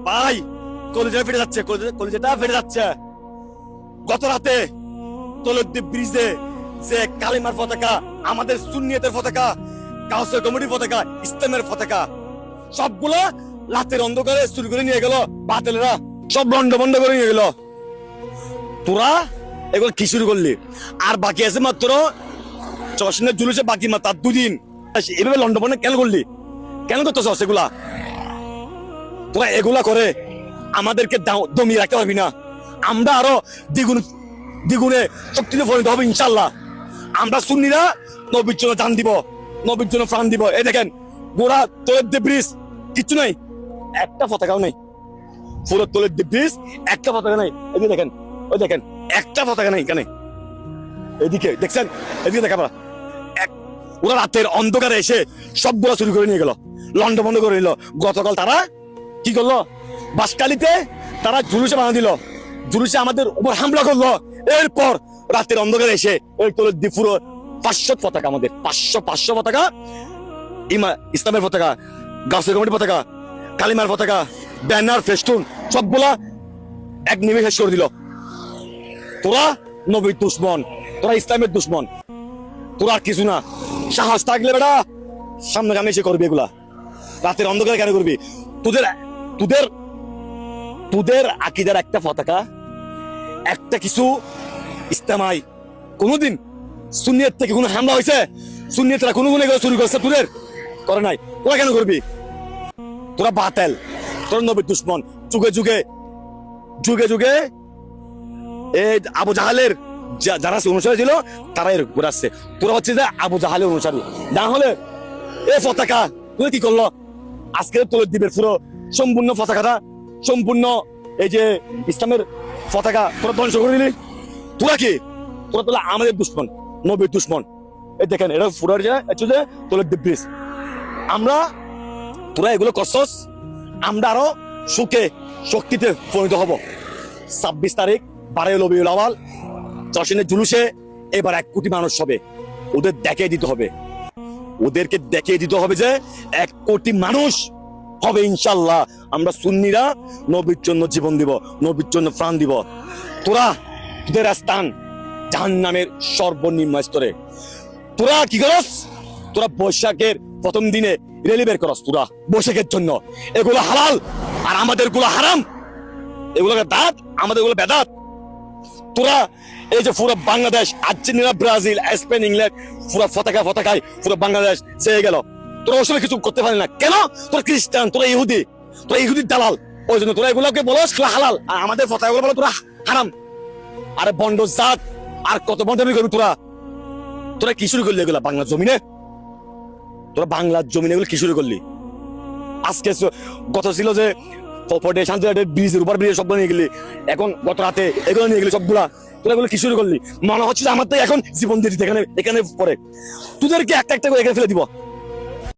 ভাই কলেজে ফেটে যাচ্ছে, কলেজেটা ফেটে যাচ্ছে। গত রাতে তলদ্বীপ ব্রিজে যে কালিমার পতাকা, আমাদের সুন্নিয়তের পতাকা, কাউন্সিল কমিটির পতাকা, ইসলামের পতাকা, সবগুলো রাতের অন্ধকারে চুরি করে নিয়ে গেল বাতিলেরা, সব বন্ধ করে নিয়ে গেল। তোরা এগুলো কি শুরু করলি? আর বাকি আছে মাত্র চশনের জুলুসে, বাকি মাত্র 2 দিন। এভাবে লন্ডনে কেন করলি? কেন করতেছ এগুলা? তোরা এগুলা করে আমাদেরকে দমিয়ে রাখতে পারবি না। আমরা আরো দ্বিগুণে শক্তিতে পরিণত হবে ইনশাল্লাহ। আমরা সুন্নিরা নবীর জন্য জান দিব, নবীর জন্য প্রাণ দিব। এই দেখেন গোড়া তলদ্বীপ ব্রিজ কিচ্ছু নাই, একটা পতাকাও নেই। পুরো তলদ্বীপ ব্রিজ একটা পতাকা নাই। এদিকে দেখেন, ওই দেখেন একটা পতাকা নেই এখানে। এদিকে দেখছেন, এদিকে দেখা পারা। ওরা রাতের অন্ধকারে এসে সবগুলো চুরি করে নিয়ে গেল, লন্ড বন্ধ করে নিল। গতকাল তারা কি করলো? বাসকালিতে তারা জুলুসে বানা দিল, জুলুসে আমাদের উপর হামলা করলো। এরপর রাতের অন্ধকারে এসে ওই তলদ্বীপ পুরো 500 পতাকা, আমাদের 500 পতাকা, ইসলামের পতাকা, গাছের কমিটির পতাকা, কালিমার পতাকা, ব্যানার, ফেস্টুন সবগুলা এক নিমেষে শেষ করে দিল। তোরা নবীর দুশ্মন, তোরা ইসলামের দুশ্মন, তোরা আর কিছু না। সাহস থাকলে বেটা সামনে সামনে এসে করবি এগুলা। রাতের অন্ধকারে কেন করবি? তোদের আকীদার একটা পতাকা, একটা কিছু ইস্তেমায় কোনোদিন সুন্নিয়ত থেকে কোনো হামলা হয়েছে? সুন্নিয়তরা কোনো এগুলো চুরি করছে? তোদের করে নাই। তোরা কেন করবি? তোরা বাতিল, তোরা নবীর দুশ্মন। যুগে এই আবু জাহালের যারা অনুসারী ছিল তারা এর উপর আসছে। তোরা হচ্ছে যে আবু জাহালের অনুসারী। না হলে এই পতাকা তুই কি করলো? আজকে তলদ্বীপের পুরো সম্পূর্ণ পতাকাটা, সম্পূর্ণ এই যে ইসলামের পতাকা তোরা ধ্বংস করে দিলি। তোরা কি? তোরা আমাদের দুশ্মন, নবীর দুশ্মন। এই দেখেন এটা পুরো যে তলদ্বীপ ব্রিজ। তোরা এগুলো করছস, আমরা আরো সুখে শক্তিতে পরিণত হব। 26 তারিখ 12 রবিউল আউয়াল চশনের জুলুসে এবার 1 কোটি মানুষ হবে। ওদেরকে দেখিয়ে দিতে হবে যে 1 কোটি মানুষ হবে ইনশাল্লাহ। আমরা সুন্নিরা নবীর জন্য জীবন দিব, নবীর জন্য প্রাণ দিব। তোদের স্থান জাহান্নামের সর্বনিম্ন স্তরে। তোরা কি করস? তোরা বৈশাখের প্রথম দিনে রেলি বের করস। তোরা বৈশাখের জন্য এগুলো হালাল আর আমাদের গুলো হারাম, এগুলো বেদাত, আমাদের গুলো বেদাত। তোরা এই যে পুরো Bangladesh, Argentina, Brazil, Spain, England পুরো পতাকায় পুরো বাংলাদেশ চেয়ে গেল। তোরা ওসব কিছু করতে পারলি না কেন? তোরা খ্রিস্টান, তোরা ইহুদির দালাল। ওই জন্য তোরা এগুলোকে বলস হালাল আর আমাদের পতাকাগুলো বলো তোরা হারাম। আরে বন্ড জাত, আর কত বন্ডামি করবি তোরা? তোরা কি শুরু করলি এগুলা বাংলার জমিনে? তোরা বাংলার জমিনে এগুলো কি শুরু করলি? আজকে গত ছিল যে ব্রিজের উপর ব্রিজে সবগুলো নিয়ে গেলি, এখন গত রাতে এগুলো নিয়ে গেলি সবগুলা। তোরা এগুলো কি শুরু করলি? মনে হচ্ছে আমার তো এখন জীবন দিতে এখানে পরে তোদেরকে একটা করে এখানে ফেলে দিব।